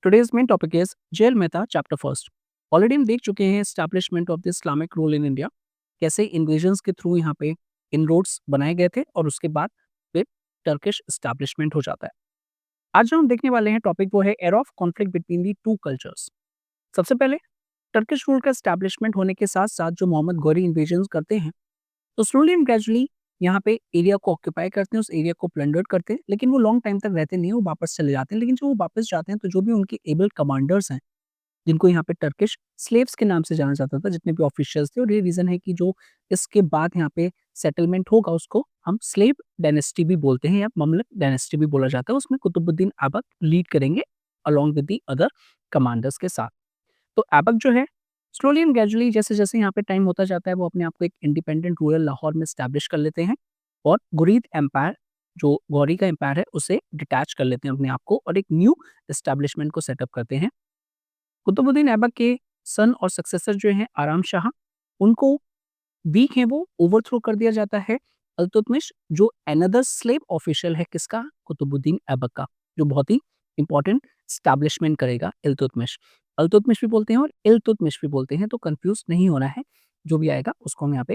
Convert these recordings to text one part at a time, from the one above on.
Today's main topic is J L Mehta chapter first. Already हम देख चुके हैं establishment of the Islamic rule in India, कैसे इन्वेजन्स के थ्रू यहाँ पे इनरोड्स बनाए गए थे और उसके बाद फिर टर्किश एस्टैब्लिशमेंट हो जाता है। आज जो हम देखने वाले हैं टॉपिक वो है era of conflict between the two cultures. सबसे पहले टर्किश रूल का एस्टैब्लिशमेंट होने के साथ साथ जो मोहम्मद गौरी इन्वेजन्स करते हैं तो स्लोली एंड ग्रेजुअली यहाँ पे एरिया को ऑक्यूपाई करते हैं, उस एरिया को प्लंडर करते हैं, लेकिन वो लॉन्ग टाइम तक रहते नहीं हैं, वो वापस चले जाते हैं। लेकिन जब वो वापस जाते हैं तो जो भी उनके एबल कमांडर्स हैं, जिनको यहाँ पे टर्किश स्लेव्स के नाम से जाना जाता था, जितने भी ऑफिशियल्स थे, और ये रीज़न है कि जो इसके बाद यहाँ पे सेटलमेंट होगा उसको हम स्लेव डायनेस्टी भी बोलते हैं या ममलक डायनेस्टी भी बोला जाता है। उसमें कुतुबुद्दीन ऐबक लीड करेंगे along with the other commanders के साथ। तो ऐबक जो है स्लोली एंड ग्रेजुअली जैसे-जैसे यहाँ पे टाइम होता जाता है वो अपने आप को एक इंडिपेंडेंट रूरल लाहौर में एस्टैब्लिश कर लेते हैं और गुरीद एम्पायर जो गौरी का एम्पायर है उसे डिटैच कर लेते हैं अपने आप को और एक न्यू एस्टैब्लिशमेंट को सेटअप करते हैं। कुतुबुद्दीन ऐबक के सन और सक्सेसर जो हैं आराम शाह, उनको वीक है वो ओवरथ्रो कर दिया जाता है। इल्तुतमिश जो अनदर स्लेव ऑफिशियल है किसका? कुतुबुद्दीन ऐबक का, जो बहुत ही इंपॉर्टेंट एस्टैब्लिशमेंट करेगा इल्तुतमिश। इल्तुतमिश भी बोलते हैं और इल्तुतमिश भी बोलते हैं, तो कंफ्यूज नहीं होना है। जो भी आएगा उसको हम यहाँ पे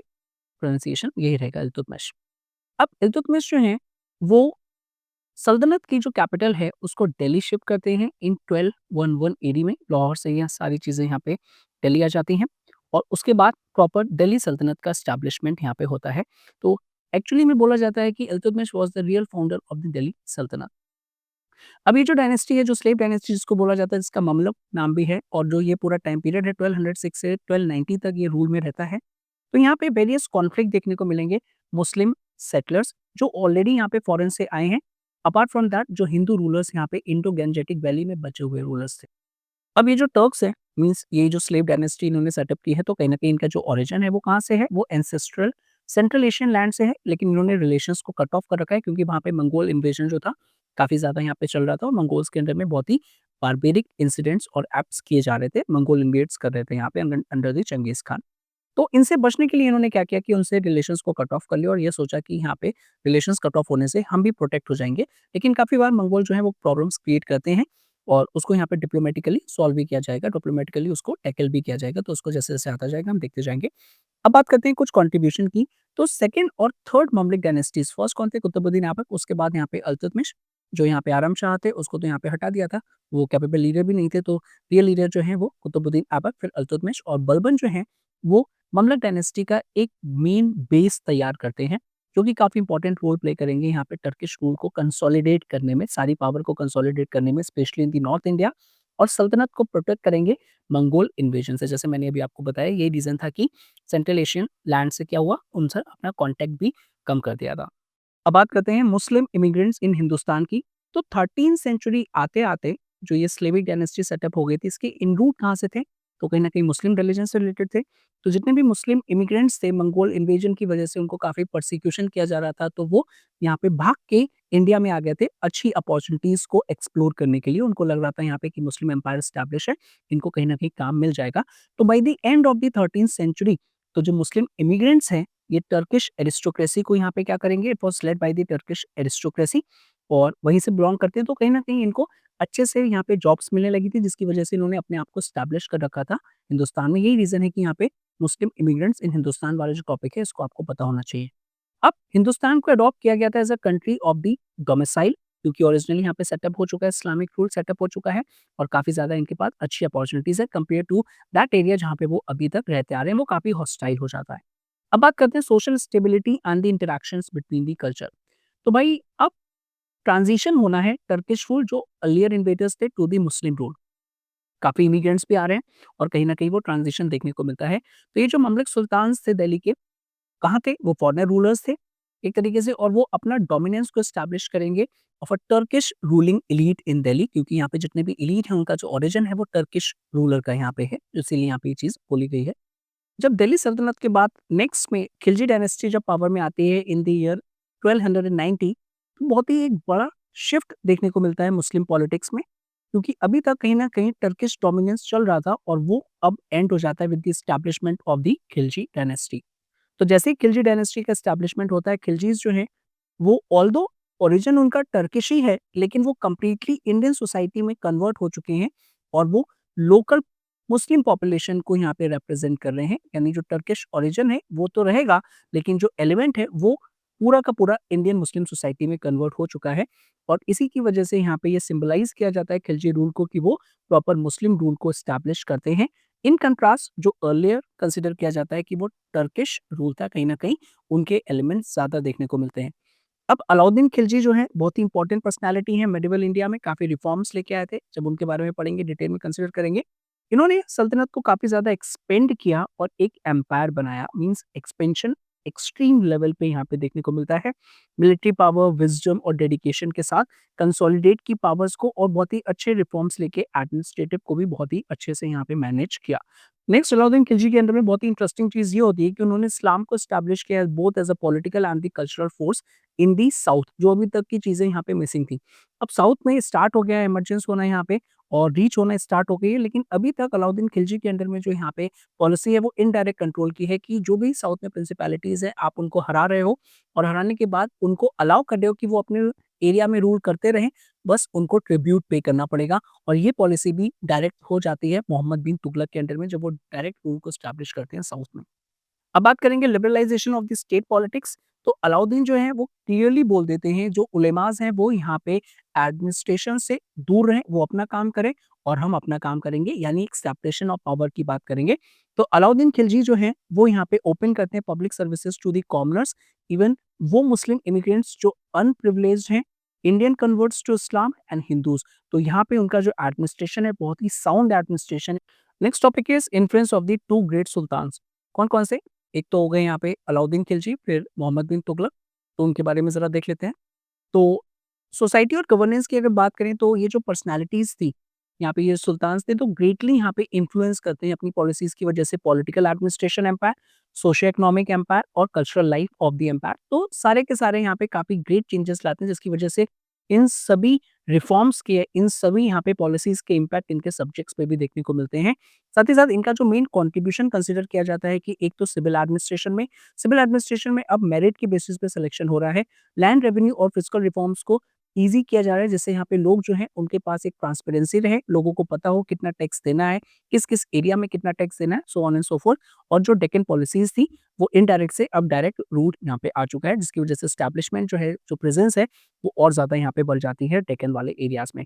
प्रोनाउंसिएशन यही रहेगा इल्तुतमिश। अब इल्तुतमिश जो हैं वो सल्तनत की जो कैपिटल है उसको दिल्ली शिफ्ट करते हैं इन 1211 एडी में। लाहौर से यह सारी चीज़ें यहाँ पे दिल्ली आ जाती हैं और उसके बाद प्रॉपर दिल्ली सल्तनत का एस्टैब्लिशमेंट यहाँ पे होता है। तो एक्चुअली में बोला जाता है कि Iltutmish was the real founder of the Delhi सल्तनत। अब ये जो डायनेस्टी है, जो स्लेव डायनेस्टी जिसको बोला जाता है, जिसका ममलुक नाम भी है और जो ये पूरा टाइम पीरियड है 1206 से 1290 तक ये रूल में रहता है। तो यहाँ पे वेरियस कॉन्फ्लिक्ट देखने को मिलेंगे मुस्लिम सेटलर्स जो ऑलरेडी यहाँ पे फॉरेन से आए हैं। अपार्ट फ्रॉम दैट जो हिंदू रूलर्स यहाँ पे इंडो गैंजेटिक वैली में बचे हुए रूलर्स थे। अब ये जो टर्क्स है मीन्स ये जो स्लेव डायनेस्टी इन्होंने सेटअप की है तो कहीं न कहीं इनका जो ओरिजिन है वो कहाँ से है? वो एंसेस्ट्रल सेंट्रल एशियन लैंड से है, लेकिन इन्होंने रिलेशंस को कट ऑफ कर रखा है क्योंकि वहाँ पे मंगोल इन्वेजन जो था काफ़ी ज़्यादा यहाँ पे चल रहा था और मंगोल्स के अंडर में बहुत ही बारबेरिक इंसिडेंट्स और एक्ट्स किए जा रहे थे। मंगोल इन्वेड्स कर रहे थे यहाँ पे अंडर द चंगेज़ खान। तो इनसे बचने के लिए इन्होंने क्या किया कि उनसे रिलेशंस को कट ऑफ कर लिया और ये सोचा कि यहाँ पे रिलेशंस कट ऑफ होने से हम भी प्रोटेक्ट हो जाएँगे। लेकिन काफ़ी बार मंगोल जो है वो प्रॉब्लम्स क्रिएट करते हैं और उसको यहाँ पे डिप्लोमैटिकली सॉल्व भी किया जाएगा, डिप्लोमैटिकली उसको टैकल भी किया जाएगा। तो उसको जैसे-जैसे आता जाएगा हम देखते जाएँगे। अब बात करते हैं कुछ कंट्रीब्यूशन की। तो सेकंड और थर्ड ममलुक डायनेस्टीज़ फर्स्ट कौन थे? कुतुबुद्दीन ऐबक, उसके बाद यहाँ पे इल्तुतमिश, जो यहाँ पे आराम शाह थे उसको तो यहाँ पे हटा दिया था। वो कैपेबल लीडर भी नहीं थे तो रियल लीडर जो हैं वो कुतुबुद्दीन ऐबक, फिर इल्तुतमिश और बलबन जो हैं वो ममलक डायनेस्टी का एक मेन बेस तैयार करते हैं, जो कि काफ़ी इंपॉर्टेंट रोल प्ले करेंगे यहाँ पे टर्किश रूल को कंसोलिडेट करने में, सारी पावर को कंसोलिडेट करने में, specially in the north India और सल्तनत को प्रोटेक्ट करेंगे मंगोल इन्वेजन से। जैसे मैंने अभी आपको बताया यही रीज़न था कि सेंट्रल एशियन लैंड से क्या हुआ, उनसे अपना कॉन्टैक्ट भी कम कर दिया था। अब बात करते हैं मुस्लिम इमिग्रेंट्स इन हिंदुस्तान की। तो 13th सेंचुरी आते-आते जो ये स्लेविक डायनेस्टी सेटअप हो गई थी, इसके इनरूट कहाँ से थे? तो कहीं न कहीं मुस्लिम रिलीजन से रिलेटेड थे। तो जितने भी मुस्लिम इमिग्रेंट्स थे, मंगोल इन्वेजन की वजह से उनको काफ़ी परसिक्यूशन किया जा रहा था, तो वो यहाँ पे भाग के इंडिया में आ गए थे, अच्छी अपॉर्च्युनिटीज़ को एक्सप्लोर करने के लिए। उनको लग रहा था यहाँ पे कि मुस्लिम एम्पायर एस्टैब्लिश है, इनको कहीं न कहीं काम मिल जाएगा। तो by the end of the 13th century तो जो मुस्लिम इमिग्रेंट्स हैं, ये टर्किश एरिस्टोक्रेसी को यहाँ पे क्या करेंगे, it was led by the Turkish aristocracy और वहीं से बिलॉन्ग करते हैं, तो कहीं न कहीं इनको अच्छे से यहाँ पे जॉब्स मिलने लगी थी, जिसकी वजह से इन्होंने अपने आप को एस्टैब्लिश कर रखा था हिंदुस्तान में। यही रीज़न है कि यहाँ पे मुस्लिम इमिग्रेंट्स इन हिंदुस्तान वाला जो टॉपिक है, इसको आपको पता होना चाहिए। अब हिंदुस्तान को अडॉप्ट किया गया था as a country of the domicile क्योंकि ओरिजिनली यहाँ पे सेटअप हो चुका है, इस्लामिक रूल सेटअप हो चुका है और काफ़ी ज़्यादा इनके पास अच्छी अपॉर्च्युनिटीज़ है कंपेयर टू दैट एरिया जहाँ पे वो अभी तक रहते आ रहे हैं, वो काफ़ी हॉस्टाइल हो जाता है। अब बात करते हैं social stability and the interactions between the culture. तो भाई अब ट्रांजिशन होना है टर्किश रूल जो अर्लियर इन्वेडर्स थे टू द मुस्लिम रूल। काफ़ी इमिग्रेंट्स भी आ रहे हैं और कहीं न कहीं वो ट्रांजिशन देखने को मिलता है। तो ये जो ममलुक सुल्तान्स थे दिल्ली के, कहाँ थे? वो फॉरेनर रूलर्स थे एक तरीके से और वो अपना डोमिनेंस को एस्टैब्लिश करेंगे of a Turkish ruling elite in Delhi क्योंकि यहाँ पे जितने भी एलीट हैं उनका जो ओरिजिन है वो टर्किश रूलर का यहाँ पे है, इसीलिए यहाँ पे ये चीज़ बोली गई है। जब दिल्ली सल्तनत के बाद नेक्स्ट में खिलजी डायनेस्टी जब पावर में आती है इन द ईयर 1290 तो बहुत ही एक बड़ा शिफ्ट देखने को मिलता है मुस्लिम पॉलिटिक्स में क्योंकि अभी तक कहीं न कहीं टर्किश डोमिनेंस चल रहा था और वो अब एंड हो जाता है with the establishment of the Khilji dynasty. तो जैसे ही खिलजी डायनेस्टी का एस्टैब्लिशमेंट होता है, खिलजीज़ जो हैं वो ऑल्दो ओरिजिन उनका टर्किश ही है, लेकिन वो कंप्लीटली इंडियन सोसाइटी में कन्वर्ट हो चुके हैं और वो लोकल मुस्लिम पॉपुलेशन को यहाँ पे रिप्रेजेंट कर रहे हैं। यानी जो टर्किश ओरिजिन है वो तो रहेगा, लेकिन जो एलिमेंट है वो पूरा का पूरा इंडियन मुस्लिम सोसाइटी में कन्वर्ट हो चुका है। और इसी की वजह से यहाँ पे ये सिंबलाइज किया जाता है खिलजी रूल को कि वो प्रॉपर मुस्लिम रूल को एस्टैब्लिश करते हैं। इन कंट्रास्ट जो अर्लियर कंसिडर किया जाता है कि वो टर्किश रूल था, कहीं न कहीं उनके एलिमेंट्स ज़्यादा देखने को मिलते हैं। अब अलाउद्दीन खिलजी जो है बहुत ही इंपॉर्टेंट पर्सनैलिटी है मिडिवल इंडिया में, काफ़ी रिफॉर्म्स लेके आए थे। जब उनके बारे में पढ़ेंगे, डिटेल में कंसिडर करेंगे। इन्होंने सल्तनत को काफ़ी ज़्यादा एक्सपेंड किया और एक एम्पायर बनाया, मीन्स एक्सपेंशन एक्सट्रीम लेवल पे यहाँ पे देखने को मिलता है। मिलिट्री पावर, विज़डम और डेडिकेशन के साथ कंसोलिडेट की पावर्स को और बहुत ही अच्छे रिफॉर्म्स लेके एडमिनिस्ट्रेटिव को भी बहुत ही अच्छे से यहाँ पे मैनेज किया। नेक्स्ट अलाउद्दीन खिलजी के अंदर में बहुत ही इंटरेस्टिंग चीज़ ये होती है कि उन्होंने इस्लाम को एस्टैब्लिश किया both as a political and the cultural force in the south, जो अभी तक की चीज़ें यहाँ पे मिसिंग थी। अब साउथ में स्टार्ट हो गया है इमर्जेंस होना यहाँ पे और रीच होना स्टार्ट हो गई है, लेकिन अभी तक अलाउद्दीन खिलजी के अंडर में जो यहाँ पे पॉलिसी है वो इनडायरेक्ट कंट्रोल की है कि जो भी साउथ में प्रिंसिपैलिटीज़ है आप उनको हरा रहे हो और हराने के बाद उनको अलाउ कर रहे हो कि वो अपने एरिया में रूल करते रहें, बस उनको ट्रिब्यूट पे करना पड़ेगा। और ये पॉलिसी भी डायरेक्ट हो जाती है मोहम्मद बिन तुगलक के अंडर में जब वो डायरेक्ट रूल को एस्टैब्लिश करते हैं साउथ में। अब बात करेंगे liberalization of the state politics. तो अलाउद्दीन जो है वो क्लियरली बोल देते हैं जो उलेमास हैं वो यहाँ पे एडमिनिस्ट्रेशन से दूर रहें, वो अपना काम करें और हम अपना काम करेंगे, यानी एक सेपरेशन ऑफ पावर की बात करेंगे। तो अलाउद्दीन खिलजी जो है वो यहाँ पे ओपन करते हैं public services to the commoners, even वो मुस्लिम इमिग्रेंट्स जो अनप्रिविलेज्ड हैं, Indian converts to Islam and Hindus. तो यहाँ पे उनका जो एडमिनिस्ट्रेशन है बहुत ही sound administration. Next topic is influence of the two great sultans. कौन कौन से? एक तो हो गए यहाँ पे अलाउद्दीन खिलजी, फिर मोहम्मद बिन तुगलक, तो उनके बारे में ज़रा देख लेते हैं। तो सोसाइटी और गवर्नेंस की अगर बात करें तो ये जो पर्सनैलिटीज़ थी, यहाँ पे ये सुल्तान्स थे तो ग्रेटली यहाँ पे इन्फ्लुएंस करते हैं अपनी पॉलिसीज़ की वजह से political administration empire, socio economic empire और cultural life of the empire. तो सारे के सारे यहाँ पे काफ़ी ग्रेट चेंजेस लाते हैं जिसकी वजह से इन सभी रिफॉर्म्स के, इन सभी यहाँ पे पॉलिसीज़ के इम्पैक्ट इनके सब्जेक्ट्स पे भी देखने को मिलते हैं। साथ ही साथ इनका जो मेन कंट्रीब्यूशन कंसीडर किया जाता है कि एक तो सिविल एडमिनिस्ट्रेशन में अब मेरिट के बेसिस पे सिलेक्शन हो रहा है। लैंड रेवेन्यू और फिस्कल रिफॉर्म्स को ईज़ी किया जा रहा है जिससे यहाँ पे लोग जो हैं उनके पास एक ट्रांसपेरेंसी रहे, लोगों को पता हो कितना टैक्स देना है, किस-किस एरिया में कितना टैक्स देना है, so on and so fourth. और जो डेक्कन पॉलिसीज़ थी वो इनडायरेक्ट से अब डायरेक्ट रूट यहाँ पे आ चुका है जिसकी वजह से एस्टैब्लिशमेंट जो है, जो प्रेज़ेंस है वो और ज़्यादा यहाँ पे बढ़ जाती है डेक्कन वाले एरियाज़ में।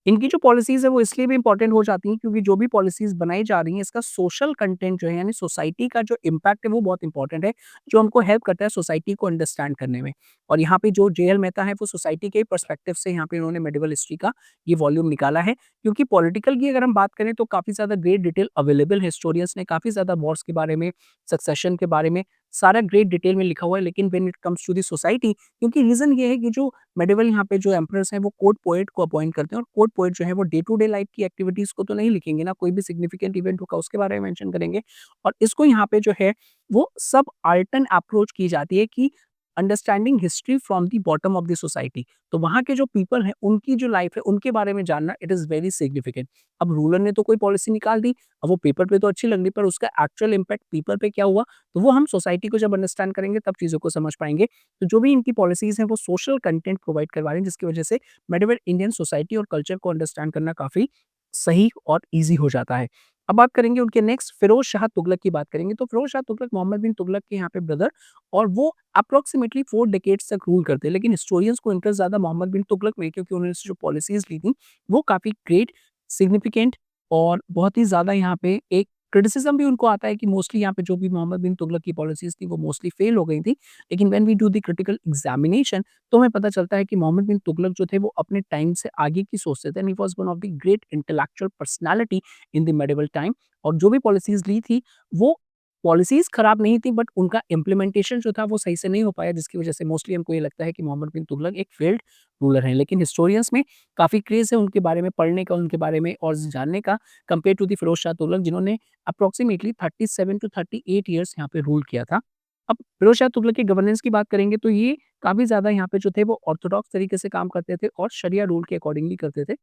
इनकी जो पॉलिसीज़ है वो इसलिए भी इम्पोर्टेंट हो जाती हैं क्योंकि जो भी पॉलिसीज़ बनाई जा रही हैं इसका सोशल कंटेंट जो है यानी सोसाइटी का जो इम्पैक्ट है वो बहुत इम्पोर्टेंट है, जो हमको हेल्प करता है सोसाइटी को अंडरस्टैंड करने में। और यहाँ पे जो जे.एल. मेहता है वो सोसाइटी के पर्सपेक्टिव से यहाँ पे इन्होंने मेडिवल हिस्ट्री का ये वॉल्यूम निकाला है, क्योंकि पॉलिटिकल की अगर हम बात करें तो काफ़ी ज़्यादा ग्रेट डिटेल अवेलेबल है, हिस्टोरियंस ने काफ़ी ज़्यादा वॉर्स के बारे में, सक्सेशन के बारे में सारा ग्रेट डिटेल में लिखा हुआ है। लेकिन when it comes to the society, क्योंकि रीज़न ये है कि जो मेडिवल यहाँ पे जो एम्परर्स हैं वो कोर्ट पोएट को अपॉइंट करते हैं और कोर्ट पोएट जो है वो डे टू डे लाइफ की एक्टिविटीज़ को तो नहीं लिखेंगे ना, कोई भी सिग्निफिकेंट इवेंट होगा उसके बारे में मेंशन करेंगे। और इसको यहाँ पे जो है वो सब आर्टन अप्रोच की जाती है कि understanding history from the bottom of the society. तो वहाँ के जो पीपल हैं उनकी जो लाइफ है उनके बारे में जानना इट इज़ वेरी सिग्निफिकेंट। अब रूलर ने तो कोई पॉलिसी निकाल दी, अब वो पेपर पे तो अच्छी लग रही पर उसका एक्चुअल इम्पैक्ट पीपल पे क्या हुआ, तो वो हम सोसाइटी को जब अंडरस्टैंड करेंगे तब चीज़ों को समझ पाएँगे। तो जो भी इनकी पॉलिसीज़ हैं वो सोशल कंटेंट प्रोवाइड करवा रही हैं जिसकी वजह से मेडिवल इंडियन सोसाइटी और कल्चर को अंडरस्टैंड करना काफ़ी सही और ईज़ी हो जाता है। अब बात करेंगे उनके नेक्स्ट फिरोज़ शाह तुगलक की बात करेंगे, तो फिरोज़ शाह तुगलक मोहम्मद बिन तुगलक के यहाँ पे ब्रदर और वो अप्रॉक्सिमेटली 4 डेकेड्स तक रूल करते हैं। लेकिन हिस्टोरियंस को इंटरेस्ट ज़्यादा मोहम्मद बिन तुगलक में है क्योंकि उन्होंने जो पॉलिसीज़ ली थी, वो काफ़ी ग्रेट, सिग्निफिकेंट और बहुत ही ज़्यादा यहाँ पे एक क्रिटिसिज़्म भी उनको आता है कि मोस्टली यहाँ पे जो भी मोहम्मद बिन तुगलक की पॉलिसीज़ थी, वो मोस्टली फेल हो गई थी। लेकिन when we do the critical examination तो हमें पता चलता है कि मोहम्मद बिन तुगलक जो थे वो अपने टाइम से आगे की सोचते थे and he was one of the great intellectual personality in the medieval time. और जो भी पॉलिसीज़ ली थी, वो पॉलिसीज़ खराब नहीं थी बट उनका इम्प्लीमेंटेशन जो था वो सही से नहीं हो पाया जिसकी वजह से मोस्टली हमको ये लगता है कि मोहम्मद बिन तुगलक एक फेल्ड रूलर हैं। लेकिन हिस्टोरियंस में काफ़ी क्रेज़ है उनके बारे में पढ़ने का, उनके बारे में और जानने का compare to the Firoz Shah Tughlaq जिन्होंने अप्रॉक्सिमेटली 37 टू 38 इयर्स यहाँ पे रूल किया था। अब फिरोज़ शाह तुगलक की गवर्नेंस की बात करेंगे तो ये काफ़ी ज़्यादा यहाँ पे जो थे वो ऑर्थोडॉक्स तरीके से काम करते थे और शरिया रूल के अकॉर्डिंगली करते थे।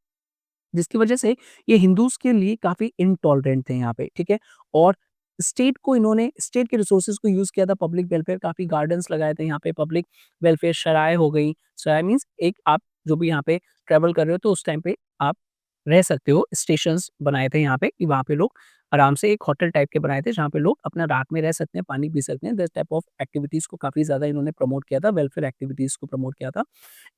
जिसकी वजह से ये हिंदूज़ के लिए काफ़ी इंटॉलरेंट थे यहाँ पे, ठीक है? और स्टेट के रिसोर्सेज़ को यूज़ किया था पब्लिक वेलफेयर, काफ़ी गार्डन्स लगाए थे यहाँ पे, पब्लिक वेलफेयर सराय हो गई। सराय मीन्स एक आप जो भी यहाँ पे ट्रैवल कर रहे हो तो उस टाइम पे आप रह सकते हो। स्टेशंस बनाए थे यहाँ पे कि वहाँ पे लोग आराम से एक होटल टाइप के बनाए थे जहाँ पे लोग अपना रात में रह सकते हैं, पानी पी सकते हैं। दिस टाइप ऑफ एक्टिविटीज़ को काफ़ी ज़्यादा इन्होंने प्रमोट किया था, वेलफेयर एक्टिविटीज़ को प्रमोट किया था।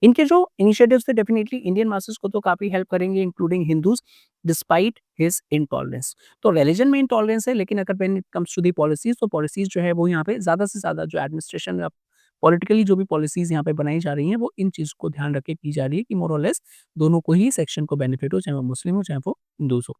इनके जो इनिशिएटिव्स थे डेफिनिटली इंडियन मासेस को तो काफ़ी हेल्प करेंगे including Hindus despite his intolerance. तो रिलिजन में इंटॉलरेंस है लेकिन अगर when it comes to the policies तो पॉलिसीज़ जो है वो यहाँ पे ज़्यादा से ज़्यादा जो एडमिनिस्ट्रेशन पॉलिटिकली जो भी पॉलिसीज़ यहाँ पे बनाई जा रही हैं वो इन चीज़ को ध्यान रख के की जा रही है कि मोर और लेस दोनों को ही सेक्शन को बेनिफिट हो, चाहे वो मुस्लिम हो, चाहे वो हिंदूज़ हो।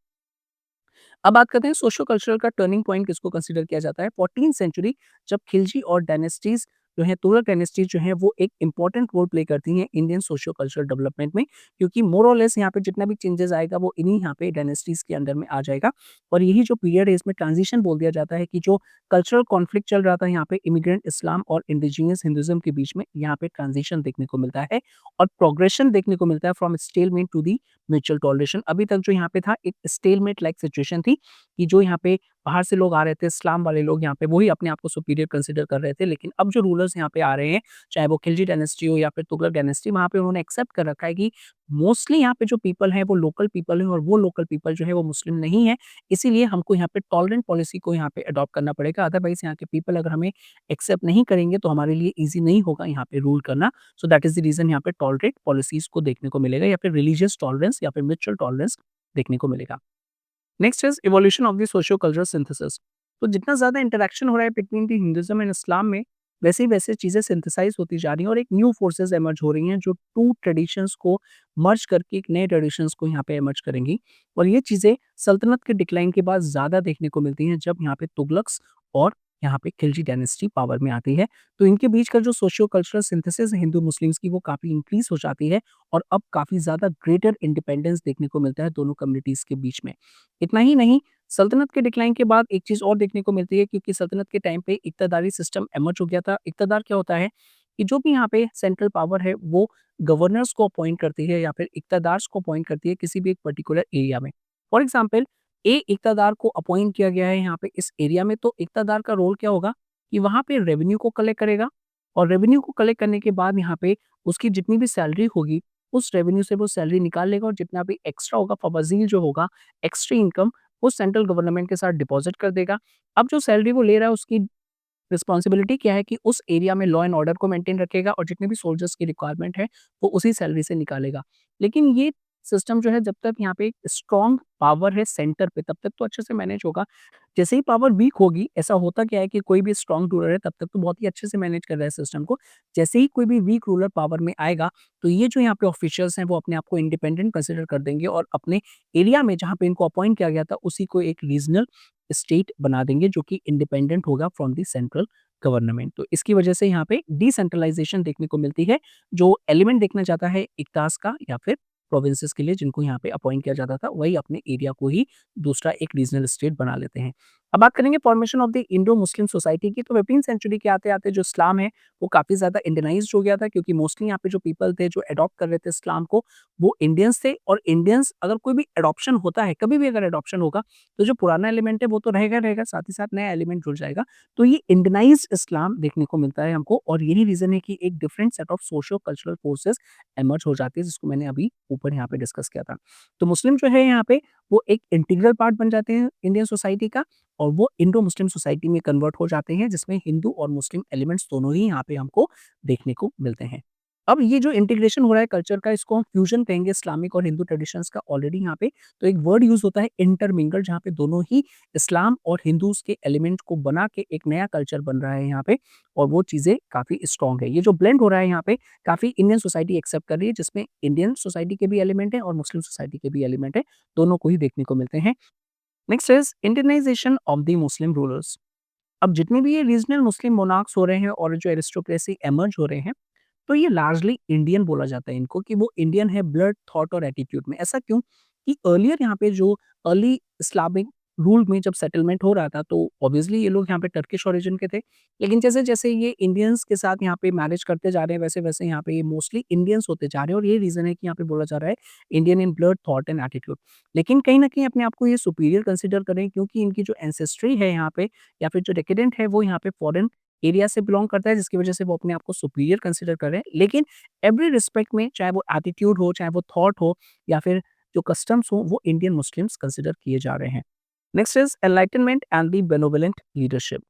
अब बात करते हैं सोशो कल्चरल का टर्निंग पॉइंट किसको कंसीडर किया जाता है 14th सेंचुरी जब खिलजी और डायनेस्टीज जो है तुगलक डायनेस्टीज जो है वो एक इंपॉर्टेंट रोल प्ले करती हैं इंडियन सोशो कल्चरल डेवलपमेंट में क्योंकि मोर और लेस यहाँ पे जितना भी चेंजेस आएगा वो इन्हीं यहाँ पे डायनेस्टीज के अंडर में आ जाएगा और यही जो पीरियड है इसमें ट्रांजिशन बोल दिया जाता है कि जो कल्चरल कॉन्फ्लिक्ट चल रहा था यहाँ पे इमिग्रेंट इस्लाम और इंडिजिनियस हिंदुज्म के बीच में यहाँ पे ट्रांजिशन देखने को मिलता है और प्रोग्रेशन देखने को मिलता है from stalemate to the mutual toleration. अभी तक जो यहाँ पे था एक स्टेलमेट लाइक सिचुएशन थी कि जो यहाँ पे बाहर से लोग आ रहे थे, इस्लाम वाले लोग यहाँ पे वही अपने आप को सुपीरियर कंसिडर कर रहे थे। लेकिन अब जो रूलर्स यहाँ पे आ रहे हैं, चाहे वो खिलजी डायनेस्टी हो या फिर तुगलक डायनेस्टी, वहाँ पे उन्होंने एक्सेप्ट कर रखा है कि मोस्टली यहाँ पे जो पीपल है वो लोकल पीपल है और वो लोकल पीपल जो है वो मुस्लिम नहीं है। इसीलिए हमको यहाँ पे टॉलरेंट पॉलिसी को यहाँ पे अडॉप्ट करना पड़ेगा। अदरवाइज़ यहाँ के पीपल अगर हमें एक्सेप्ट नहीं करेंगे तो हमारे लिए ईज़ी नहीं होगा यहाँ पे रूल करना। So that is the reason यहाँ पे टॉलरेट पॉलिसीज़ को देखने को मिलेगा या फिर रिलीजियस टॉलरेंस या फिर म्यूचुअल टॉलरेंस देखने को मिलेगा। Next is evolution of the socio cultural synthesis. तो जितना ज़्यादा इंटरेक्शन हो रहा है between the Hinduism and Islam में वैसे ही वैसे चीज़ें सिंथेसाइज होती जा रही हैं और एक न्यू फोर्सेस एमर्ज हो रही हैं जो टू ट्रेडिशंस को मर्ज करके एक नए ट्रेडिशंस को यहाँ पे एमर्ज करेंगी और ये चीज़ें सल्तनत के डिक्लाइन के बाद ज़्यादा देखने को मिलती हैं जब यहाँ पे तुगलक्स और यहाँ पे खिलजी डायनेस्टी पावर में आती है। तो इनके बीच का जो सोशियो कल्चरल सिंथेसिस है हिंदू मुस्लिम्स की वो काफ़ी इंक्रीज हो जाती है और अब काफ़ी ज़्यादा ग्रेटर इंडिपेंडेंस देखने को मिलता है दोनों कम्युनिटीज़ के बीच में। इतना ही नहीं, सल्तनत के डिक्लाइन के बाद एक चीज़ और देखने को मिलती है क्योंकि सल्तनत के टाइम पे इक़्तिदारी सिस्टम इमर्ज हो गया था। इक़्तिदार क्या होता है कि जो भी यहाँ पे सेंट्रल पावर है वो गवर्नर्स को अपॉइंट करती है या फिर इक़्तिदार्स को अपॉइंट करती है किसी भी एक पर्टिकुलर एरिया में। फॉर एग्ज़ाम्पल इक़्तिदार को अपॉइंट किया गया है यहाँ पे इस एरिया में तो इक़्तिदार का रोल क्या होगा कि वहाँ पे रेवेन्यू को कलेक्ट करेगा और रेवेन्यू को कलेक्ट करने के बाद यहाँ पे उसकी जितनी भी सैलरी होगी उस रेवेन्यू से वो सैलरी निकाल लेगा और जितना भी एक्स्ट्रा होगा फवाज़ील जो होगा, एक्स्ट्रा इनकम वो सेंट्रल गवर्नमेंट के साथ डिपॉज़िट कर देगा। अब जो सैलरी वो ले रहा है उसकी रिस्पॉन्सिबिलिटी क्या है कि उस एरिया में लॉ एंड ऑर्डर को मेंटेन रखेगा और जितने भी सोल्जर्स की रिक्वायरमेंट है, वो उसी सैलरी से निकालेगा। लेकिन ये सिस्टम जो है जब तक यहाँ पे स्ट्रॉन्ग पावर है सेंटर पे तब तक तो अच्छे से मैनेज होगा। जैसे ही पावर वीक होगी, ऐसा होता क्या है कि कोई भी स्ट्रॉन्ग रूलर है तब तक तो बहुत ही अच्छे से मैनेज कर रहा है सिस्टम को। जैसे ही कोई भी वीक रूलर पावर में आएगा, तो ये जो यहाँ पे ऑफिशियल्स हैं वो अपने आप को इंडिपेंडेंट कंसिडर कर देंगे और अपने एरिया में जहाँ पे इनको अपॉइंट किया गया था उसी को एक रीजनल स्टेट बना देंगे जो कि इंडिपेंडेंट होगा फ्रॉम द सेंट्रल गवर्नमेंट। तो इसकी वजह से यहाँ पे डिसेंट्रलाइजेशन देखने को मिलती है। जो एलिमेंट देखना चाहता है इक्तास का या फिर प्रोविंसेस के लिए जिनको यहाँ पे अपॉइंट किया जाता था, वही अपने एरिया को ही दूसरा एक रीजनल स्टेट बना लेते हैं। अब बात करेंगे formation of the Indo Muslim society की, तो 15th सेंचुरी के आते-आते जो इस्लाम है, वो काफ़ी ज़्यादा इंडियनाइज़्ड हो गया था क्योंकि मोस्टली यहाँ पे जो पीपल थे, जो एडॉप्ट कर रहे थे इस्लाम को, वो इंडियंस थे और इंडियंस अगर कोई भी एडॉप्शन होता है, कभी भी अगर एडॉप्शन होगा, तो जो पुराना एलिमेंट है, वो तो रहेगा रहेगा, साथ ही साथ नया एलिमेंट जुड़ जाएगा। तो ये इंडियनाइज़्ड इस्लाम देखने को मिलता है हमको और यही रीज़न है कि एक different set of socio cultural forces emerge हो जाती है, जिसको मैंने अभी ऊपर यहाँ पे डिस्कस किया था। तो मुस्लिम जो है यहाँ पे, वो एक इंटीग्रल पार्ट बन जाते हैं इंडियन सोसाइटी का और वो इंडो मुस्लिम सोसाइटी में कन्वर्ट हो जाते हैं, जिसमें हिंदू और मुस्लिम एलिमेंट्स दोनों ही यहाँ पे हमको देखने को मिलते हैं। अब ये जो इंटीग्रेशन हो रहा है कल्चर का, इसको हम फ्यूजन कहेंगे इस्लामिक और हिंदू ट्रेडिशंस का ऑलरेडी यहाँ पे। तो एक वर्ड यूज़ होता है इंटरमिंगल, जहाँ पे दोनों ही इस्लाम और हिंदूज़ के एलिमेंट को बना के एक नया कल्चर बन रहा है यहाँ पे और वो चीज़ें काफ़ी स्ट्रॉन्ग है। ये जो ब्लेंड हो रहा है यहाँ पे, काफ़ी इंडियन सोसाइटी एक्सेप्ट कर रही है, जिसमें इंडियन सोसाइटी के भी एलिमेंट हैं और मुस्लिम सोसाइटी के भी एलिमेंट हैं, दोनों को ही देखने को मिलते हैं। Next is Indianization of the Muslim rulers. अब जितने भी ये रीजनल मुस्लिम मोनार्क्स हो रहे हैं और जो एरिस्टोक्रेसी इमर्ज हो रहे हैं, तो ये लार्जली इंडियन बोला जाता है इनको कि वो इंडियन है ब्लड, थॉट और एटीट्यूड में। ऐसा क्यों? कि अर्लियर यहाँ पे जो अर्ली इस्लामिक रूल में जब सेटलमेंट हो रहा था तो ऑब्वियसली ये लोग यहाँ पे टर्किश ओरिजिन के थे। लेकिन जैसे-जैसे ये इंडियंस के साथ यहाँ पे मैनेज करते जा रहे हैं वैसे-वैसे यहाँ पे ये मोस्टली इंडियंस होते जा रहे हैं और ये रीज़न है कि यहाँ पे बोला जा रहा है Indian in blood, thought and attitude. लेकिन कहीं न कहीं अपने आप को ये सुपीरियर कंसिडर करें क्योंकि इनकी जो एंसेस्ट्री है यहाँ पे या फिर जो डेकेडेंट है वो यहाँ पे फॉरेन एरिया से बिलॉन्ग करता है जिसकी वजह से वो अपने आप को सुपीरियर कंसिडर कर रहे हैं। लेकिन एवरी रिस्पेक्ट में चाहे वो एटीट्यूड हो, चाहे वो थॉट हो या फिर जो कस्टम्स हो वो इंडियन मुस्लिम्स कंसिडर किए जा रहे हैं। Next is enlightenment and the benevolent leadership.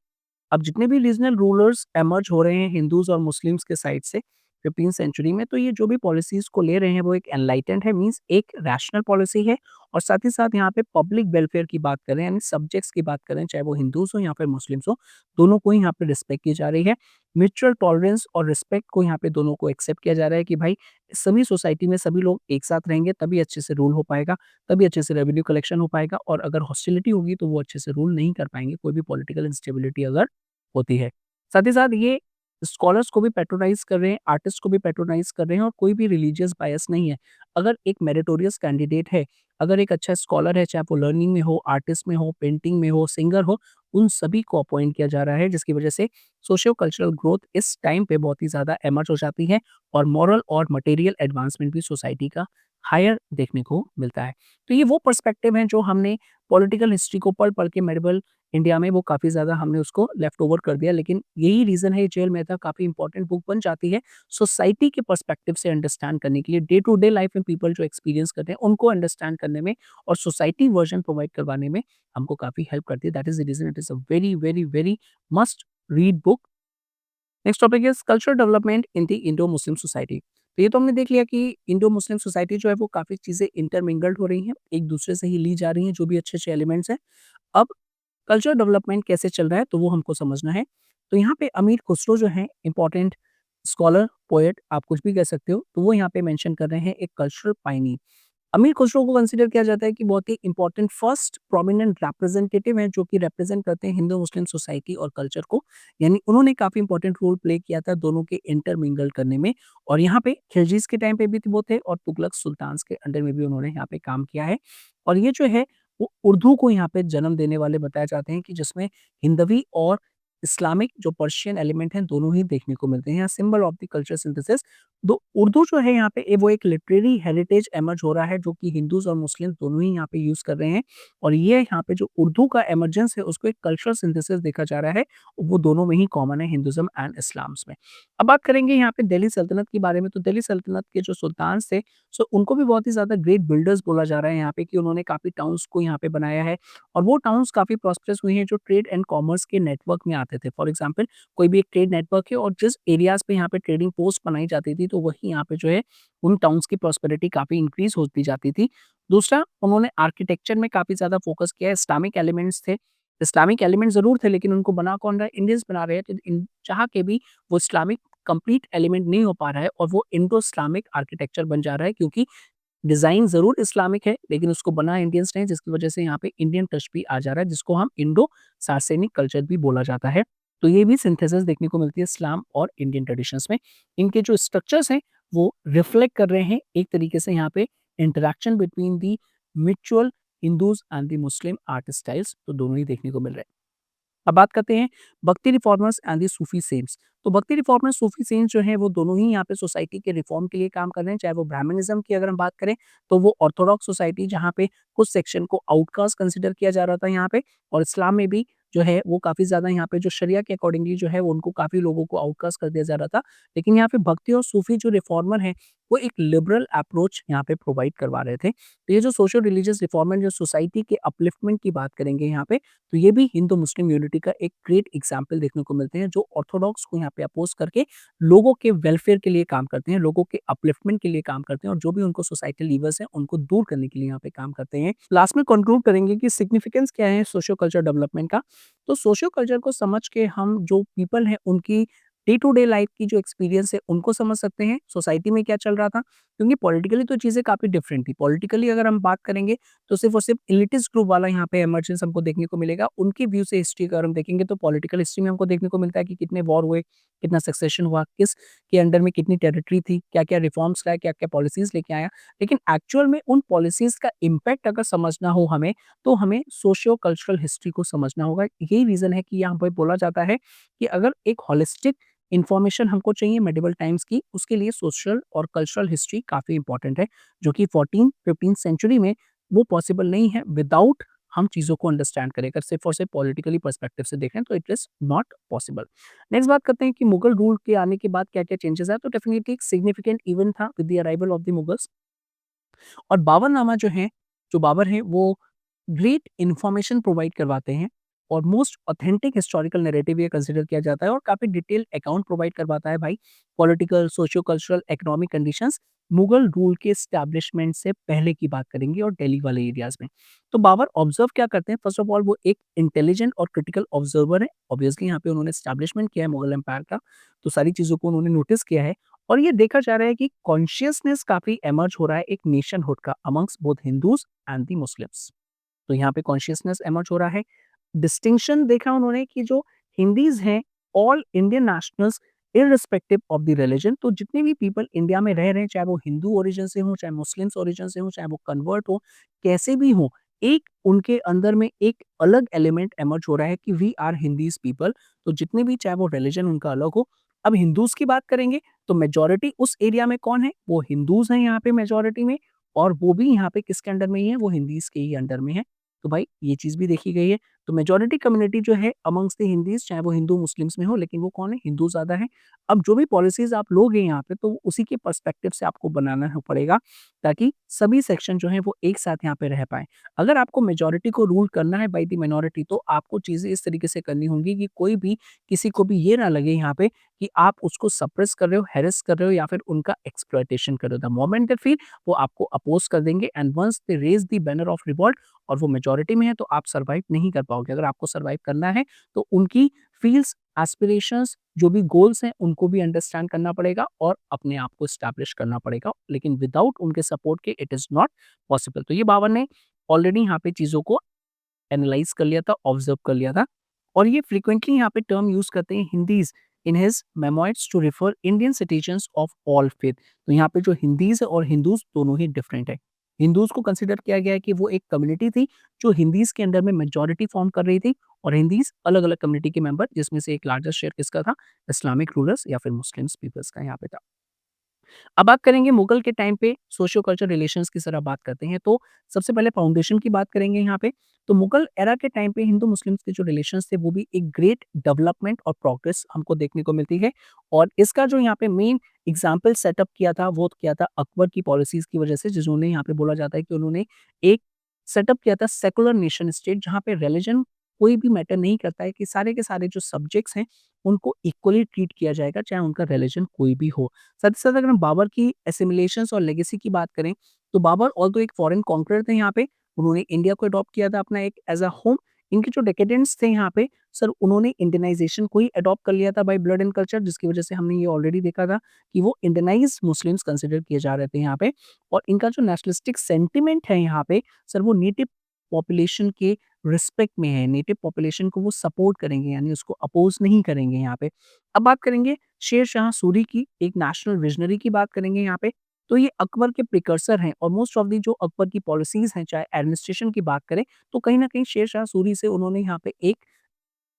अब जितने भी रीजनल रूलर्स एमर्ज हो रहे हैं हिंदूज़ और मुस्लिम्स के साइड से 15th सेंचुरी में, तो ये जो भी पॉलिसीज़ को ले रहे हैं वो एक एनलाइटेंड है, मीन्स एक रैशनल पॉलिसी है और साथ ही साथ यहाँ पे पब्लिक वेलफेयर की बात करें यानी सब्जेक्ट्स की बात करें, चाहे वो हिंदूज़ हो या फिर मुस्लिम्स हो, दोनों को ही यहाँ पे रिस्पेक्ट की जा रही है। म्यूचुअल टॉलरेंस और रिस्पेक्ट को यहाँ पे दोनों को एक्सेप्ट किया जा रहा है कि भाई सभी सोसाइटी में सभी लोग एक साथ रहेंगे तभी अच्छे से रूल हो पाएगा, तभी अच्छे से रेवेन्यू कलेक्शन हो पाएगा और अगर हॉस्टिलिटी होगी तो वो अच्छे से रूल नहीं कर पाएँगे, कोई भी पॉलिटिकल इंस्टेबिलिटी अगर होती है। साथ ही साथ ये स्कॉलर्स को भी पैट्रोनाइज़ कर रहे हैं, आर्टिस्ट को भी पैट्रोनाइज़ कर रहे हैं और कोई भी रिलीजियस बायस नहीं है। अगर एक मेरिटोरियस कैंडिडेट है, अगर एक अच्छा स्कॉलर है, चाहे वो लर्निंग में हो, आर्टिस्ट में हो, पेंटिंग में हो, सिंगर हो, उन सभी को अपॉइंट किया जा रहा है जिसकी वजह से सोशियो कल्चरल ग्रोथ इस टाइम पे बहुत ही ज़्यादा एमर्ज हो जाती है और मॉरल और मटेरियल एडवांसमेंट भी सोसाइटी का हायर देखने को मिलता है। तो ये वो पर्सपेक्टिव हैं जो हमने पॉलिटिकल हिस्ट्री को पढ़-पढ़ के मेडिवल इंडिया में वो काफ़ी ज़्यादा हमने उसको लेफ्ट ओवर कर दिया, लेकिन यही रीज़न है जेल मेहता काफ़ी इंपॉर्टेंट बुक बन जाती है, सोसाइटी के पर्सपेक्टिव से अंडरस्टैंड करने के लिए, डे टू डे लाइफ में पीपल जो एक्सपीरियंस करते हैं, उनको अंडरस्टैंड करने में और सोसाइटी वर्ज़न प्रोवाइड करवाने में हमको काफ़ी हेल्प करती है। That is the reason it is a very, very, very must read book. Next topic is cultural development in the Indo Muslim society. तो ये तो हमने देख लिया कि इंडो मुस्लिम सोसाइटी जो है वो काफ़ी चीज़ें इंटरमिंगल्ड हो रही हैं, एक-दूसरे से ही ली जा रही हैं, जो भी अच्छे-अच्छे एलिमेंट्स हैं। अब कल्चरल डेवलपमेंट कैसे चल रहा है, तो वो हमको समझना है। तो यहाँ पे अमीर खुसरो जो हैं इम्पोर्टेंट स्कॉलर, पोएट आप कुछ भी कह सकते हो, तो वो यहाँ पे मेंशन कर रहे हैं एक कल्चरल पायनियर। अमीर खुसरो को कंसीडर किया जाता है कि बहुत ही इम्पोर्टेंट फर्स्ट प्रोमिनेंट रिप्रेजेंटेटिव हैं जो कि रिप्रेजेंट करते हैं हिंदू मुस्लिम सोसाइटी और कल्चर को। यानी उन्होंने काफ़ी इम्पोर्टेंट रोल प्ले किया था दोनों के इंटरमिंगल करने में और यहाँ पे खिलजीज़ के टाइम पे भी वो थे और तुगलक सुल्तान्स के अंडर में भी उन्होंने यहाँ पे काम किया है। और ये जो है वो उर्दू को यहाँ पे जन्म देने वाले बताए जाते हैं कि जिसमें हिंदवी और इस्लामिक जो पर्शियन एलिमेंट हैं दोनों ही देखने को मिलते हैं। यहाँ symbol of the culture synthesis दो उर्दू जो है यहाँ पे वो एक लिटरेरी हेरिटेज एमर्ज हो रहा है जो कि हिंदूज़ और मुस्लिम दोनों ही यहाँ पे यूज़ कर रहे हैं और ये यहाँ पे जो उर्दू का इमर्जेंस है उसको एक कल्चरल सिंथेसिस देखा जा रहा है, वो दोनों में ही कॉमन है हिंदुइज़्म एंड इस्लाम्स में। अब बात करेंगे यहाँ पे दिल्ली सल्तनत के बारे में, तो दिल्ली सल्तनत के जो सुल्तान थे, सो उनको भी बहुत ही ज़्यादा ग्रेट बिल्डर्स बोला जा रहा है यहाँ पे कि उन्होंने काफ़ी टाउन्स को यहाँ पे बनाया है और वो टाउन्स काफ़ी प्रॉस्पेरस हुए हैं जो ट्रेड एंड कॉमर्स के नेटवर्क में आते थे। फॉर एग्ज़ाम्पल कोई भी एक ट्रेड नेटवर्क है और जिस एरियाज़ पे यहाँ पे ट्रेडिंग पोस्ट बनाई जाती थी, तो वहीं यहाँ पे जो है उन टाउन्स की प्रॉस्पेरिटी काफ़ी इंक्रीज़ होती जाती थी। दूसरा, उन्होंने आर्किटेक्चर में काफ़ी ज़्यादा फ़ोकस किया है, इस्लामिक एलिमेंट्स थे। इस्लामिक एलिमेंट ज़रूर थे लेकिन उनको बना कौन रहा है? इंडियंस बना रहे हैं, तो इन चाह के भी वो इस्लामिक कंप्लीट एलिमेंट नहीं हो पा रहा है और वो इंडो इस्लामिक आर्किटेक्चर बन जा रहा है क्योंकि डिज़ाइन ज़रूर इस्लामिक है, लेकिन उसको बना इंडियंस ने जिसकी वजह से यहाँ पे इंडियन टच भी आ जा रहा है, जिसको हम इंडो सार्सेनिक कल्चर भी बोला जाता है। तो ये भी सिंथेसिस देखने को मिलती है इस्लाम और इंडियन ट्रेडिशंस में। इनके जो स्ट्रक्चर्स हैं, वो रिफ्लेक्ट कर रहे हैं एक तरीके से यहाँ पे interaction between the mutual Hindus and the Muslim art styles, तो दोनों ही देखने को मिल रहे हैं। अब बात करते हैं भक्ति reformers and the Sufi cents. तो भक्ति रिफॉर्मर्स, सूफी सेंट्स जो हैं वो दोनों ही यहाँ पे सोसाइटी के रिफॉर्म के लिए काम कर रहे हैं। चाहे वो ब्राह्मणिज़्म की अगर हम बात करें तो वो ऑर्थोडॉक्स सोसाइटी जहाँ पे कुछ सेक्शन को आउटकास्ट कंसिडर किया जा रहा था यहाँ पे और इस्लाम में भी जो है वो काफ़ी ज़्यादा यहाँ पे जो शरिया के अकॉर्डिंगली जो है वो उनको काफ़ी लोगों को आउटकास्ट कर दिया जा रहा था। लेकिन यहाँ पे भक्ति और सूफी जो रिफॉर्मर हैं वो एक लिबरल अप्रोच यहाँ पे प्रोवाइड करवा रहे थे। तो ये जो सोशल रिलीजियस रिफॉर्मर जो सोसाइटी के अपलिफ्टमेंट की बात करेंगे यहाँ पे, तो ये भी हिंदू मुस्लिम यूनिटी का एक ग्रेट एग्जाम्पल देखने को मिलते हैं जो ऑर्थोडॉक्स को यहाँ पे अपोज करके लोगों के वेलफेयर के लिए काम करते हैं, लोगों के अपलिफ्टमेंट के लिए काम करते हैं और जो भी उनको सोसाइटल लीवर्स हैं उनको दूर करने के लिए यहाँ पे काम करते हैं। लास्ट में कंक्लूड करेंगे कि सिग्निफिकेंस क्या है सोशियो कल्चर डेवलपमेंट का। तो सोशियो कल्चर को समझ के हम जो पीपल हैं उनकी डे टू डे लाइफ की जो एक्सपीरियंस है उनको समझ सकते हैं, सोसाइटी में क्या चल रहा था, क्योंकि पॉलिटिकली तो चीज़ें काफ़ी डिफरेंट थी। पॉलिटिकली अगर हम बात करेंगे तो सिर्फ़ और सिर्फ़ एलिटिस्ट ग्रुप वाला यहाँ पे इमर्जेंस हमको देखने को मिलेगा। उनके व्यू से हिस्ट्री अगर हम देखेंगे तो पॉलिटिकल हिस्ट्री में हमको देखने को मिलता है कि कितने वॉर हुए, कितना सक्सेशन हुआ, किस के अंडर में कितनी टेरिटरी थी, क्या-क्या रिफॉर्म्स लाए, क्या-क्या पॉलिसीज़ लेके आया। लेकिन एक्चुअल में उन पॉलिसीज़ का इम्पैक्ट अगर समझना हो हमें, तो हमें सोशियो कल्चरल हिस्ट्री को समझना होगा। यही रीज़न है कि यहाँ पे बोला जाता है कि अगर एक होलिस्टिक इन्फॉर्मेशन हमको चाहिए मेडिवल टाइम्स की, उसके लिए सोशल और कल्चरल हिस्ट्री काफ़ी इंपॉर्टेंट है, जो कि 14th-15th सेंचुरी में वो पॉसिबल नहीं है विदाउट हम चीज़ों को अंडरस्टैंड करें। अगर सिर्फ़ और सिर्फ़ पॉलिटिकली पर्सपेक्टिव से देखें तो it is not possible. Next बात करते हैं कि मुगल रूल के आने के बाद क्या-क्या चेंजेज़ आए, तो डेफिनिटली एक सिग्निफिकेंट इवेंट था with the arrival of the Mughals. और बाबरनामा जो है, जो बाबर हैं वो ग्रेट इन्फॉर्मेशन प्रोवाइड करवाते हैं और मोस्ट ऑथेंटिक हिस्टोरिकल नैरेटिव ये कंसीडर किया जाता है और काफ़ी डिटेल्ड अकाउंट प्रोवाइड करवाता है भाई political, socio cultural, economic conditions Mughal rule के एस्टैब्लिशमेंट से पहले की बात करेंगे और दिल्ली वाले एरियाज़ में। तो बाबर ऑब्जर्व क्या करते हैं, फर्स्ट ऑफ ऑल वो एक इंटेलिजेंट और क्रिटिकल ऑब्जर्वर है। ऑब्वियसली यहाँ पे उन्होंने एस्टैब्लिशमेंट किया है मुगल एम्पायर का, तो सारी चीज़ों को उन्होंने नोटिस किया है और ये देखा जा रहा है कि कॉन्शियसनेस काफ़ी इमर्ज हो रहा है एक नेशनहुड का amongst both Hindus and the Muslims. तो यहाँ पे कॉन्शियसनेस इमर्ज हो रहा है। डिस्टिंक्शन देखा उन्होंने कि जो हिंदीज़ हैं, all Indian nationals irrespective of the religion, तो जितने भी पीपल इंडिया में रह रहे हैं, चाहे वो हिंदू ओरिजिन से हों, चाहे मुस्लिम्स ओरिजिन से हों, चाहे वो कन्वर्ट हो, कैसे भी हों, एक उनके अंदर में एक अलग एलिमेंट इमर्ज हो रहा है कि वी आर हिंदीज़ पीपल। तो जितने भी चाहे वो रिलिजन उनका अलग हो। अब हिंदूज़ की बात करेंगे, तो मेजॉरिटी उस एरिया में कौन है? वो हिंदूज़ हैं यहाँ पे मेजॉरिटी में और वो भी यहाँ पे किसके अंडर में ही है? वो हिंदीज़ के ही अंडर में है। तो भाई ये चीज़ भी देखी गई है। तो मेजॉरिटी कम्युनिटी जो है अमंग्स्ट द हिंदूज़ चाहे वो हिंदू मुस्लिम्स में हो लेकिन वो कौन है? हिंदू ज़्यादा है। अब जो भी पॉलिसीज़ आप लोगे यहाँ पे तो उसी के पर्सपेक्टिव से आपको बनाना हो पड़ेगा ताकि सभी सेक्शन जो हैं वो एक साथ यहाँ पे रह पाएँ। अगर आपको मेजॉरिटी को रूल करना है बाय द माइनॉरिटी तो आपको चीज़ें इस तरीके से करनी होंगी कि कोई भी किसी को भी ये ना लगे यहाँ पे कि आप उसको सप्रेस कर रहे हो, हैरेस कर रहे हो या फिर उनका एक्सप्लॉइटेशन कर रहे हो। द मोमेंट दे फील वो आपको अपोज़ कर देंगे and once they raise the banner of revolt और वो मेजॉरिटी में है तो आप सर्वाइव नहीं कर पाओगे। अगर आपको सर्वाइव करना है तो उनकी फील्स, एस्पिरेशंस जो भी गोल्स हैं उनको भी अंडरस्टैंड करना पड़ेगा और अपने आप को एस्टैब्लिश करना पड़ेगा। लेकिन विदाउट उनके सपोर्ट के इट इज़ नॉट पॉसिबल। तो ये बाबर ने ऑलरेडी यहाँ पे चीज़ों को एनालाइज़ कर लिया था, ऑब्ज़र्व कर लिया था और ये फ्रीक्वेंटली यहाँ पे टर्म यूज़ करते हैं Hindis in his memoirs to refer Indian citizens of all faith. तो यहाँ पे जो हिंदीज़ और हिंदूज़ दोनों ही डिफरेंट है। हिंदूज़ को कंसिडर किया गया है कि वो एक कम्युनिटी थी जो हिंदीज़ के अंडर में मेजॉरिटी फ़ॉर्म कर रही थी और हिंदीज़ अलग-अलग कम्युनिटी के मेंबर जिसमें से एक लार्जेस्ट शेयर किसका था? इस्लामिक रूलर्स या फिर मुस्लिम्स पीपल्स का यहाँ पे था। अब बात करेंगे मुगल के टाइम पे सोशियो कल्चरल रिलेशंस की तरह बात करते हैं तो सबसे पहले फाउंडेशन की बात करेंगे यहाँ पे। तो मुगल एरा के टाइम पे हिंदू मुस्लिम्स के जो रिलेशंस थे वो भी एक ग्रेट डेवलपमेंट और प्रोग्रेस हमको देखने को मिलती है और इसका जो यहाँ पे मेन एग्जाम्पल सेटअप किया था वो किया था अकबर की पॉलिसीज की वजह से जिन्होंने यहाँ पे बोला जाता है कि उन्होंने एक सेटअप किया था सेकुलर नेशन स्टेट जहाँ पे रिलीजन कोई भी मैटर नहीं करता है कि सारे के सारे जो सब्जेक्ट्स हैं उनको इक्वली ट्रीट किया जाएगा चाहे उनका रिलीजन कोई भी हो। साथ ही साथ अगर हम बाबर की एसिमिलेशंस और लेगेसी की बात करें, तो बाबर ऑल्दो एक फॉरेन कॉन्करर थे यहाँ पे, उन्होंने इंडिया को अडॉप्ट किया था अपना एक एज़ अ होम। इनके जो डिकेडेंट्स थे यहाँ पे, सर उन्होंने इंडियनाइज़ेशन को ही अडॉप्ट कर लिया था बाय ब्लड एंड कल्चर जिसकी वजह से हमने ये ऑलरेडी देखा था कि वो इंडियनाइज़्ड मुस्लिम्स कंसिडर किए जा रहे थे यहाँ पे और इनका जो नेशनलिस्टिक सेंटिमेंट है यहाँ पे, सर वो नेटिव पॉपुलेशन के रिस्पेक्ट में है, नेटिव पॉपुलेशन को वो सपोर्ट करेंगे यानी उसको अपोज़ नहीं करेंगे यहाँ पे। अब बात करेंगे शेर शाह सूरी की, एक नेशनल विज़नरी की बात करेंगे यहाँ पे, तो ये अकबर के प्रिकर्सर हैं और मोस्ट ऑफ दी जो अकबर की पॉलिसीज़ हैं, चाहे एडमिनिस्ट्रेशन की बात करें, तो कहीं न कहीं शेर शाह सूरी से उन्होंने यहाँ पे एक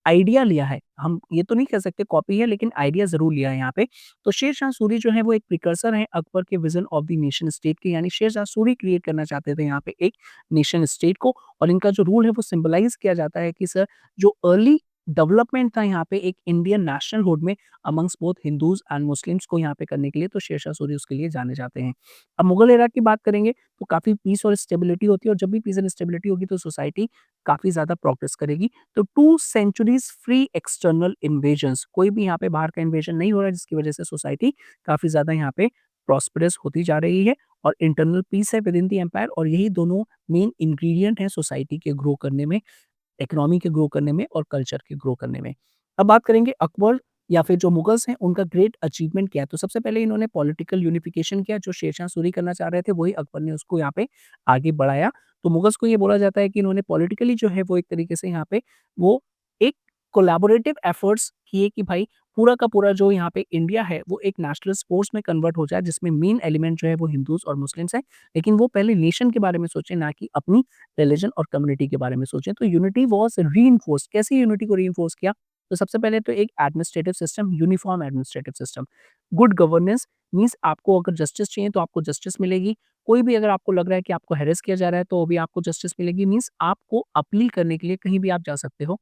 आइडिया लिया है। हम ये तो नहीं कह सकते कॉपी है लेकिन आइडिया ज़रूर लिया है यहाँ पे। तो शेर शाह सूरी जो है वो एक प्रिकर्सर हैं अकबर के vision of the nation state के यानी शेर शाह सूरी क्रिएट करना चाहते थे यहाँ पे एक नेशन स्टेट को और इनका जो रूल है वो सिम्बलाइज़ किया जाता है कि सर जो अर्ली डेवलपमेंट था यहाँ पे एक इंडियन नेशनलहुड में amongst both Hindus and Muslims को यहाँ पे करने के लिए तो शेर शाह सूरी उसके लिए जाने जाते हैं। अब मुगल एरा की बात करेंगे तो काफ़ी पीस और स्टेबिलिटी होती है और जब भी पीस एंड स्टेबिलिटी होगी तो सोसाइटी काफ़ी ज़्यादा प्रोग्रेस करेगी। तो 2 सेंचुरीज़ फ्री एक्सटर्नल इन्वेजन्स कोई भी यहाँ पे बाहर का इन्वेजन नहीं हो रहा है जिसकी वजह से सोसाइटी काफ़ी ज़्यादा यहाँ पे प्रॉस्पेरस होती जा रही है और इंटरनल पीस है विद इन द एम्पायर और यही दोनों मेन इंग्रीडिएंट हैं सोसाइटी के ग्रो करने में, इकोनॉमी के ग्रो करने में और कल्चर के ग्रो करने में। अब बात करेंगे अकबर या फिर जो मुगल्स हैं उनका ग्रेट अचीवमेंट क्या है? तो सबसे पहले इन्होंने पॉलिटिकल यूनिफिकेशन किया जो शेरशाह सूरी करना चाह रहे थे, वही अकबर ने उसको यहाँ पे आगे बढ़ाया। तो मुगल्स को ये बोला जाता है कि इन्होंने पॉलिटिकली जो है वो एक तरीके से यहाँ पे वो एक कोलैबोरेटिव एफर्ट्स किए कि भाई पूरा का पूरा जो यहाँ पे इंडिया है वो एक नेशनलिस्ट फोर्स में कन्वर्ट हो जाए जिसमें मेन एलिमेंट जो है वो हिंदूज़ और मुस्लिम्स हैं। लेकिन वो पहले नेशन के बारे में सोचे ना कि अपनी रिलिजन और कम्युनिटी के बारे में सोचें। तो यूनिटी वाज़ रीइन्फोर्स्ड। कैसे यूनिटी को रीइन्फोर्स किया? तो सबसे पहले तो एक administrative system, uniform administrative system. Good governance means आपको अगर जस्टिस चाहिए तो आपको जस्टिस मिलेगी। कोई भी अगर आपको लग रहा है कि आपको हैरेस किया जा रहा है तो भी आपको जस्टिस मिलेगी। मीन्स आपको अपील करने के लिए कहीं भी आप जा सकते हो।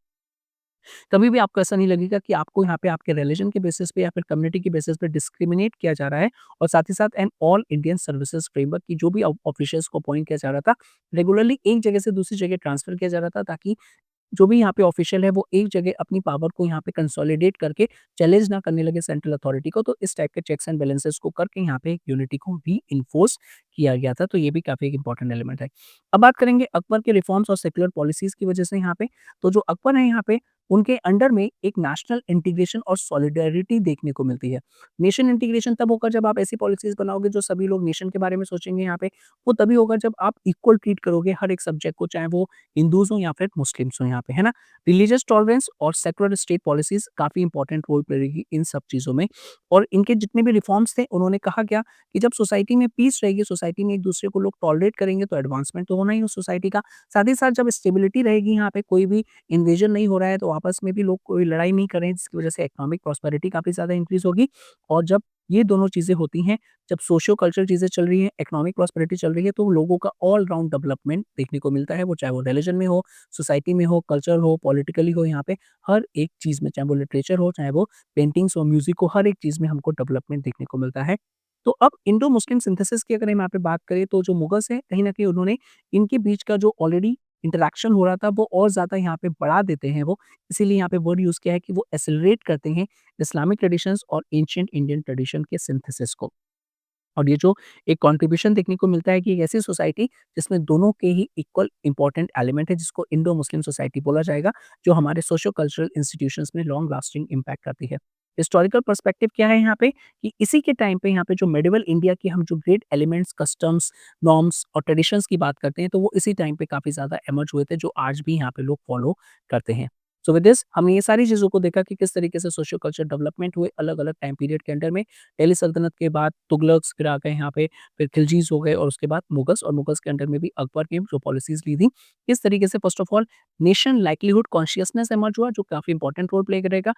कभी भी आपको ऐसा नहीं लगेगा कि आपको यहाँ पे आपके रिलिजन के बेसिस पे या फिर कम्युनिटी के बेसिस पे डिस्क्रिमिनेट किया जा रहा है। और साथ ही साथ an all Indian services framework की जो भी ऑफिशियल्स को अपॉइंट किया जा रहा था, रेगुलरली एक जगह से दूसरी जगह ट्रांसफर किया जा रहा था ताकि जो भी यहाँ पे ऑफिशियल है वो एक जगह अपनी पावर को यहाँ पे कंसोलिडेट करके चैलेंज ना करने लगे सेंट्रल अथॉरिटी को। तो इस टाइप के चेक्स एंड बैलेंसेस को करके यहाँ पे एक यूनिटी को रीइंफोर्स किया गया था। तो ये भी काफ़ी एक इंपॉर्टेंट एलिमेंट है। अब बात करेंगे अकबर के रिफॉर्म्स और सेक्युलर पॉलिसीज़ की वजह से यहाँ पे, तो जो अकबर है यहाँ पे उनके अंडर में एक नेशनल इंटीग्रेशन और सॉलिडेरिटी देखने को मिलती है। नेशन इंटीग्रेशन तब होगा जब आप ऐसी पॉलिसीज़ बनाओगे जो सभी लोग नेशन के बारे में सोचेंगे यहाँ पे। वो तभी होगा जब आप इक्वल ट्रीट करोगे हर एक सब्जेक्ट को, चाहे वो हिंदूज़ हों या फिर मुस्लिम्स हों यहाँ पे, है ना? रिलीजियस टॉलरेंस और सेक्युलर स्टेट पॉलिसीज़ काफ़ी इंपॉर्टेंट रोल प्ले करेगी इन सब चीज़ों में। और इनके जितने भी रिफॉर्म्स थे उन्होंने कहा क्या कि जब सोसाइटी में पीस रहेगी, सोसाइटी में एक-दूसरे को लोग टॉलरेट करेंगे तो एडवांसमेंट तो होना ही है उस सोसाइटी का। साथ ही साथ जब स्टेबिलिटी रहेगी यहाँ पे, कोई भी इन्वेजन नहीं हो रहा है तो आपस में भी लोग कोई लड़ाई नहीं कर रहे हैं जिसकी वजह से इकोनॉमिक प्रॉस्पेरिटी काफ़ी ज़्यादा इंक्रीज़ होगी। और जब ये दोनों चीज़ें होती हैं, जब सोशियो कल्चरल चीज़ें चल रही हैं, इकोनॉमिक प्रॉस्पेरिटी चल रही है, तो लोगों का ऑल राउंड डेवलपमेंट देखने को मिलता है। वो चाहे वो रिलिजन में हो, सोसाइटी में हो, कल्चर हो, पॉलिटिकली हो, यहाँ पे हर एक चीज़ में, चाहे वो लिटरेचर हो, चाहे वो पेंटिंग्स हो, म्यूज़िक हो, हर एक चीज़ में हमको डेवलपमेंट देखने को मिलता है। तो अब इंडो मुस्लिम सिंथेसिस की अगर हम यहाँ पे बात करें तो जो मुगल्स हैं, कहीं न कहीं उन्होंने इनके बीच का जो ऑलरेडी इंटरैक्शन हो रहा था वो और ज़्यादा यहाँ पे बढ़ा देते हैं वो। इसीलिए यहाँ पे वर्ड यूज़ किया है कि वो एक्सेलरेट करते हैं इस्लामिक ट्रेडिशंस और एंशिएंट इंडियन ट्रेडिशन के सिंथेसिस को। और ये जो एक कंट्रीब्यूशन देखने को मिलता है कि एक ऐसी सोसाइटी जिसमें दोनों के ही इक्वल इम्पोर्टेंट एलिमेंट है जिसको इंडो मुस्लिम सोसाइटी बोला जाएगा, जो हमारे सोशो कल्चरल इंस्टीट्यूशंस में लॉन्ग लास्टिंग इम्पैक्ट करती है। हिस्टोरिकल पर्सपेक्टिव क्या है यहाँ पे कि इसी के टाइम पे यहाँ पे जो मेडिवल इंडिया की हम जो ग्रेट एलिमेंट्स, कस्टम्स, नॉर्म्स और ट्रेडिशंस की बात करते हैं, तो वो इसी टाइम पे काफ़ी ज़्यादा इमर्ज हुए थे, जो आज भी यहाँ पे लोग फॉलो करते हैं। सो विद दिस हमने ये सारी चीज़ों को देखा कि किस तरीके से सोशियो कल्चर डेवलपमेंट हुए अलग-अलग टाइम पीरियड के अंडर में। दिल्ली सल्तनत के बाद तुगलक्स, फिर आ गए यहाँ पे, फिर खिलजीज़ हो गए और उसके बाद मुगल्स, और मुगल्स के अंडर में भी अकबर की जो पॉलिसीज़ ली थी। किस तरीके से first of all nation livelihood consciousness emerge हुआ जो काफ़ी इंपॉर्टेंट रोल प्ले करेगा।